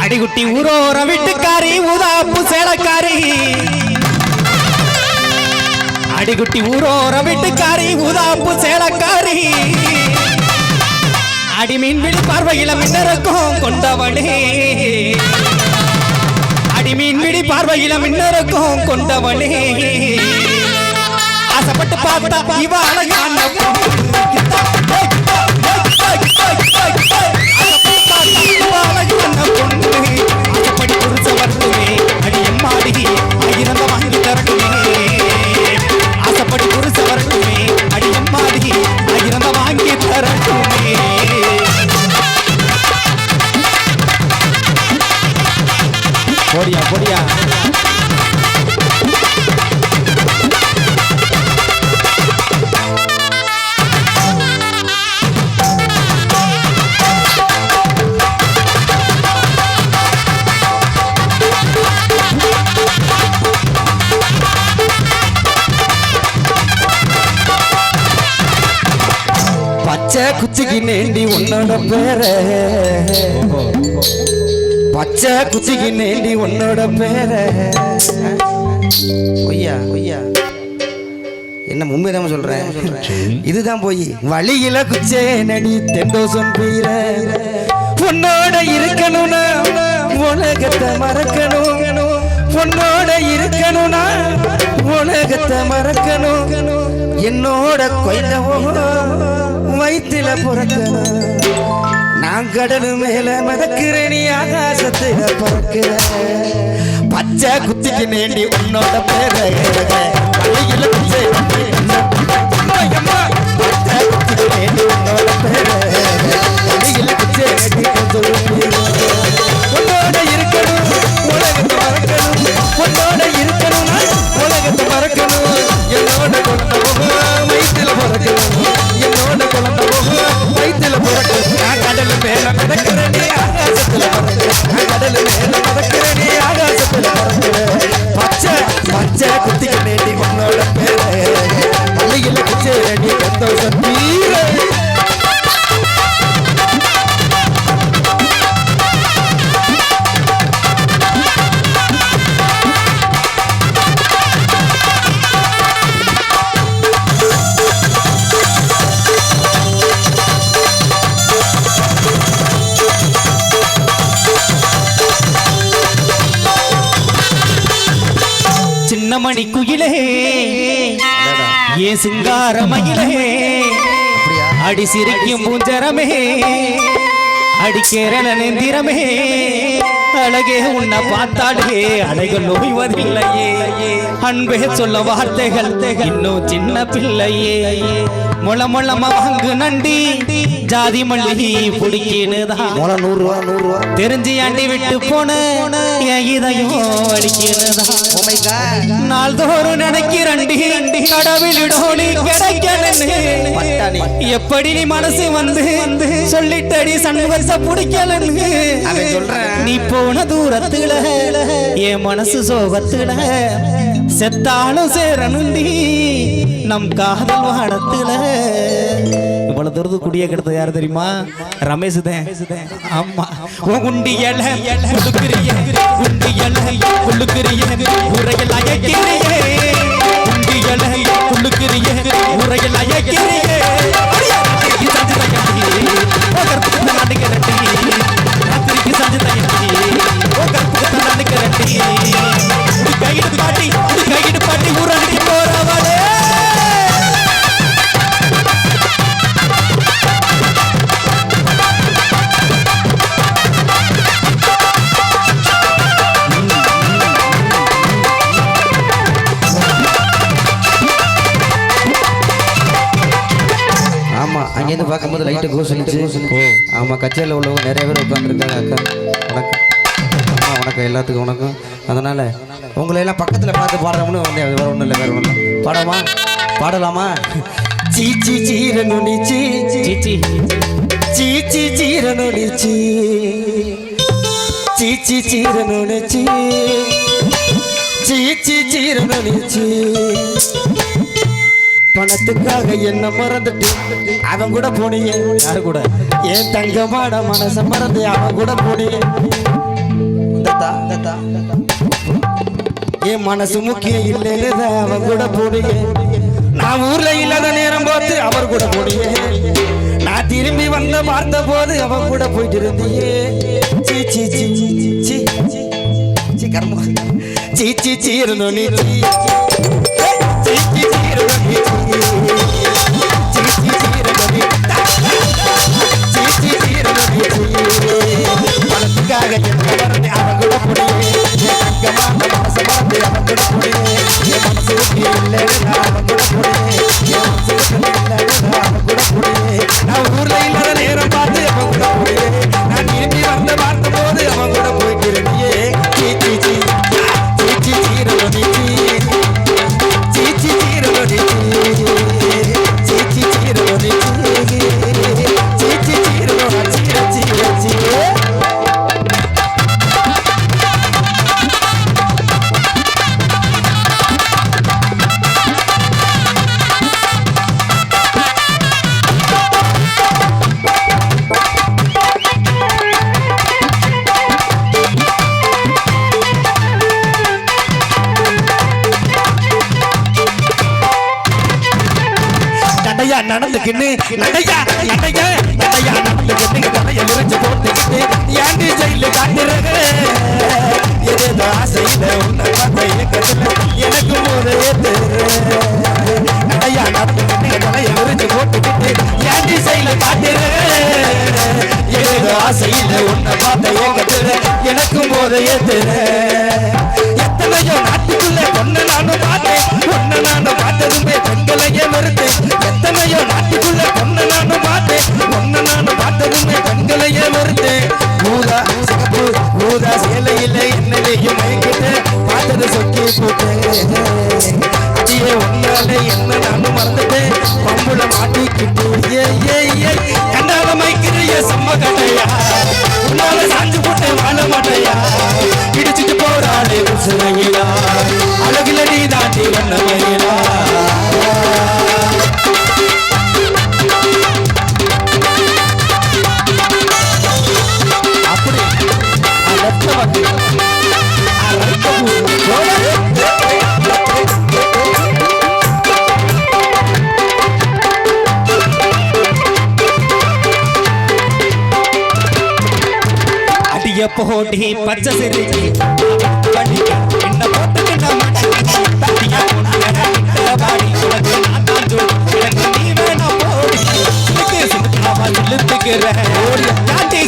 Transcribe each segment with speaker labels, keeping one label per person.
Speaker 1: அடிகுட்டி ஊரோர வீட்டுக்காரி ஊதாப்பு சேலக்காரி அடிகுட்டி ஊரோர வீட்டுக்காரி ஊதாப்பு சேலக்காரி அடிமீன் விழி பார்வையில மின்னருக்கும் கொண்டவளே அடிமீன் விழி பார்வையில மின்னருக்கும் கொண்டவளே ஆசைப்பட்டு பார்த்தா இவ அழகான போடியா போடியா பச்சை குச்சிக்கு நேண்டி உன்னோட பேர பச்சை குச்சிக்கு நேண்டி உன்னோட பேர ஒய்யா ஒய்யா என்ன உண்மைதான் சொல்றேன் இதுதான் போய் வழியில குச்சே நடி தெண்டோசம் பீர உன்னோட இருக்கணும்னா உலகத்தை மறக்கணும் உன்னோட இருக்கணும்னா உலகத்தை மறக்கணும் என்னோட கொய்தவோ வயிற்றுல பிறக்கணும் நான் கடலு மேல மதக்கிறேன் நீ ஆகாசத்துல பறக்கிற பச்சை குத்திக்கு நேண்டி உன்னோட பேர வழியில குச்சே பச்சை குத்திக்கு நேண்டி உன்னோட பேர வழியில குச்சே உன்னோட இருக்கணும் உலகத்தை மறக்கணும் உன்னோட இருக்கணும் உலகத்தை மறக்கணும் என்னோட குழந்தை வயிற்றுல பிறக்கணும் என்னோட குழந்தை வயிற்றுல பிறக்கணும் நான் கடல் மேல மதக்கிறேன் நீ ஆகாசத்துல பறக்கிறேன் கடல் மேல மதக்கிறேன் நீ ஆகாசத்துல பறக்கிறேன் பச்சை பச்சை குத்திக்கு நேண்டி உன்னோட பேர வழியில குச்சே நீ சந்தோஷம் தீர மணி குயிலே ஏ சிங்கார மயிலே அடி சிரிக்கும் பூஞ்சரமே அடி கேரள நெந்திரமே அழகே உன்னை பார்த்தாலே அழகு நோய்வதில்லையே அன்பே சொல்ல வார்த்தைகள் இன்னும் சின்ன பிள்ளையே முள முளம வாங்கு நண்டி ஜாதி மல்லி பிடிக்கினுதான் 100 ரூபா தெரிஞ்சு ஆண்டி விட்டு போன இதையும் அடிக்கினுதான் நாள்தோறும் நினைக்கிறண்டி கடவுளிடோடி கிடைக்கலன்னு எப்படி நீ மனசு வந்து சொல்லிட்டடி சண்முகத்தை பிடிக்கலன்னு நீ போன தூரத்துல என் மனசு சோகத்துல செத்தாலும் சேரணுண்டி நம் காதல் வாடத்துல இவ்வளவு தூரத்து குடிய கிடத்தது யாரு தெரியுமா? ரமேஷ் தான். ஆமா குண்டி எல குளுக்கிறிய குண்டி எல குளுக்கிறிய உரையில் அயக்கிறியே குண்டி எல குளுக்கிறிய உரையில் அயக்கிறியே கையிட்டு பாட்டி ஊராடி போறவளே அங்கேருந்து பார்க்கும்போது லைட்டு கோசிச்சு ஆமாம் கச்சேரியில் உள்ளவங்க நிறைய பேர் உட்காந்துருக்காங்க. அக்கா வணக்கம். அம்மா வணக்கம், எல்லாத்துக்கும் வணக்கம். அதனால் உங்களையெல்லாம் பக்கத்தில் பார்த்து பாடுறோம்னு வேறு ஒன்றும் இல்லை, வேறு ஒன்றும் பாடமா பாடலாமா? சீச்சி சீரனுடிச்சி சீச்சி சீச்சி சீரனுடிச்சி சீச்சி சீரனுடிச்சி சீச்சி சீரனுடிச்சி பணத்துக்காக என்ன மறந்துட்டு அவன் கூட போனீங்க. யாரு கூட? என் தங்கமான மனச மறந்து அவன் கூட போனீங்க. என் மனசு முக்கியம் இல்லைன்னு அவன் கூட போடுங்க. நான் ஊர்ல இல்லாத நேரம் பார்த்து அவர் கூட போடுங்க. நான் திரும்பி வந்த பார்த்த போது அவன் கூட போயிட்டு இருந்தியே. சீ சீ சீ சீ சீ கர்ம சீ சீ சீ இருந்தோம் நீ சீ சீ சீ சீ இருந்தோம் நீ சீ சீ சீ இருந்தோம் நீ சீ சீ சீ இருந்தோம் நீ பணத்துக்காக அவன் கூட போடுங்க. மனசு பார்த்து அவன் கூட போடுங்க. என் மனசு இல்லை அவன் கூட போடுங்க. என் மனசு அவன் கூட போடுங்க. நான் ஊர்ல இல்லாத நேரம் பார்த்து அவன் கூட போடுங்க. நான் திரும்பி வந்த பார்த்த போது அவன் கூட போய்க்கிறேன். சீச்சி சீ சீச்சி சீரலி சீச்சி சீரலி சீச்சி சீரலி சீச்சி சீரலி சீர சீர சீர நடந்துக்கின்னு நடையா நடையா நடையா நடந்துக்கிட்டு தலைய விரிச்சு போட்டுக்கிட்டு ஏண்டி ஜெயில காட்டுறது ஏதேதோ ஆசையில உன்னை பார்த்த இயக்கத்துல எனக்கு முறையே நடையா நடந்துக்கிட்டு தலைய விரிச்சு போட்டுக்கிட்டு ஏண்டி ஜெயில காட்டுறது ஏதேதோ ஆசையில உன்னை பார்த்த இயக்கத்துல எனக்கு முறையே எத்தனையோ நாட்டுக்குள்ள ஒன்ன நானும் பார்த்தேன். ஒன்ன நானும் பார்த்ததுமே பெண்களையே மறுத்தேன். எத்தனையோ நாட்டுக்குள்ள ஒன்ன நானும் பார்த்தேன். ஒன்ன நானும் பார்த்ததுமே பெண்களையே மறுத்தேன். ஊதா சிகப்பு ஊதா சேலையில என்னையும் மயக்கிட்டு பார்த்தது சொக்கி போட்டேன். அடியே ஒன்னால என்ன நானும் மறந்துட்டேன். பம்புல மாட்டிக்கிட்டு கண்டால மைக்கிறிய செம்ம கட்டையா உன்னால சாஞ்சு போட்டேன் வாழ மாட்டையா இடிச்சிட்டு போறாளே உசுரையிலா அழகுல நீ தாண்டி வண்ணமையிலா அப்படி அடிய போட்டி பச்சை சிரிக்கி என்ன போட்டுக்கு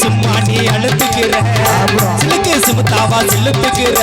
Speaker 1: சும்மா நீ அழுத்துக்கிற சிலுக்கு சுமுத்தாவா சிலுப்புக்கிற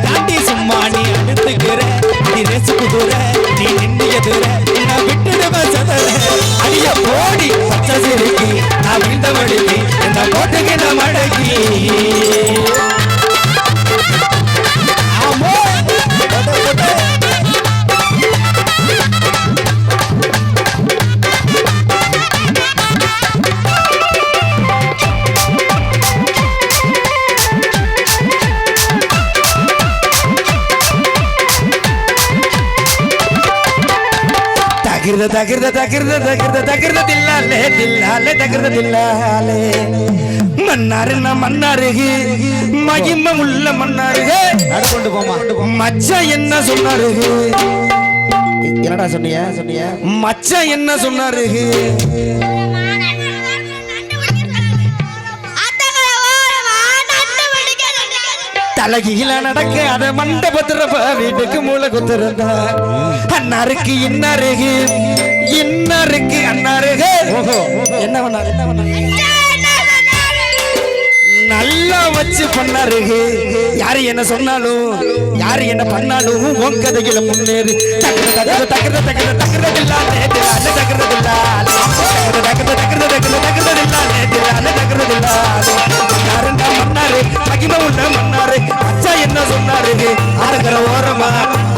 Speaker 1: தாண்டி சும்மா நீ அழுத்துக்கிற நீ ரேசு குதுற நீ நின்று எதுற என்ன விட்டுடுவ சதற அடிய போடி பச்சை சிரிக்கி நான் வீழ்ந்த மடக்கி என்ன போட்டுக்கு நான் மடக்கி தகிர்த தகிர்த தகிர்த தகிர்த தில்லாலே தில்லாலே தகிர்த தில்லாலே மன்னாருன்னா மன்னாருகு மகிமை உள்ள மன்னாருகு கொண்டு போமா மச்சா என்ன சொன்னாருகு என்னடா சொன்னிய மச்சா என்ன சொன்னாருகு தலகில நடக்க அத மண்டபத்துல வீட்டுக்கு மூளை குத்துறதா அண்ணாருக்கு இன்னாருக்கு இன்னாருக்கு அண்ணாருக்கு என்ன பண்ணாரு நல்லா வச்சு பண்ணாருக்கு யாரு என்ன சொன்னாலும் யாரு என்ன பண்ணாலும் உன் கதையில முன்னேறு தக்கர தக்கர தக்கர தக்கர தக்கறது இல்லாத தக்கறது இல்லாத தக்கறது இல்லாத மன்னாரு மகிமை உள்ள மன்னாரு அச்சா என்ன சொன்னாரு ஆடுகிற ஓரமா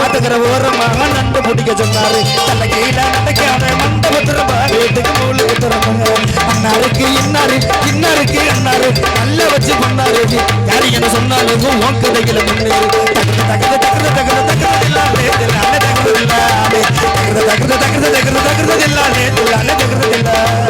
Speaker 1: ஆட்டுகிற ஓரமா நண்டு பிடிக்க சொன்னாரு தன்னை கீழ நடக்காத மண்டபத்துல வீட்டுக்கு மூளை குத்துறமா அண்ணாருக்கு இன்னாரு இன்னாருக்கு அண்ணாரு நல்லா வச்சு பண்ணாரு யாரு என்ன சொன்னாலும் உன் கதையில முன்னேறு தக்கர தக்கர தக்கர தக்கறது இல்லாத தக்கறது இல்லாத தக்கர தக்கர தக்கர தக்கறது இல்லாத தக்கறது இல்லாத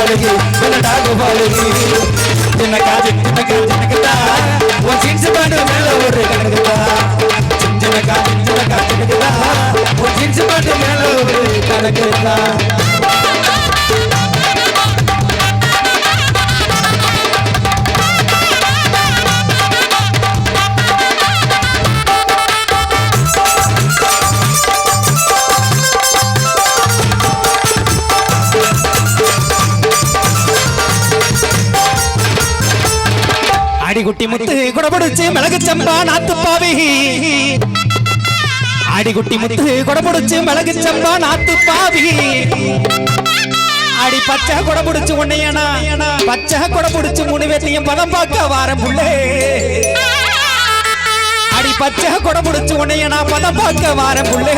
Speaker 1: பாலகி டாகு பாலகி சின்ன காஜி சின்னக்குதா உன் ஜீன்ஸ் பேண்ட் மேல ஒரு கணக்குதா சின்ன காஜி சின்னக்குதா உன் ஜீன்ஸ் பேண்ட் மேல ஒரு கணக்குதா ஆடிகுட்டி முத்து கொடபுடிச்சு மிளகு சம்பா நாத்து பாவி ஆடிகுட்டி முத்து கொடபுடிச்சு மிளகு சம்பா நாத்து பாவி ஆடி பச்சை கொடபுடிச்சு உன்னையனா பச்சை கொடபுடிச்சு முனிவேத்தையும் பதம் பார்க்க வாரம் புள்ளே ஆடி பச்சை கொடபுடிச்சு உன்னையனா பதம் பார்க்க வாரம் புள்ளே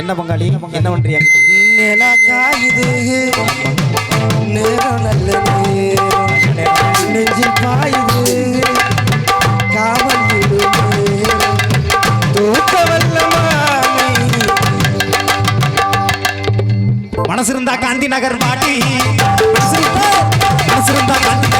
Speaker 1: என்ன பங்காளி என்ன பண்றியா நிலா காயுது நேரம் நல்ல நெஞ்சில் பாயுது காவல் தூக்க வல்லமாமை மனசு இருந்தா காந்தி நகர் பாட்டி மனசு இருந்தா காந்தி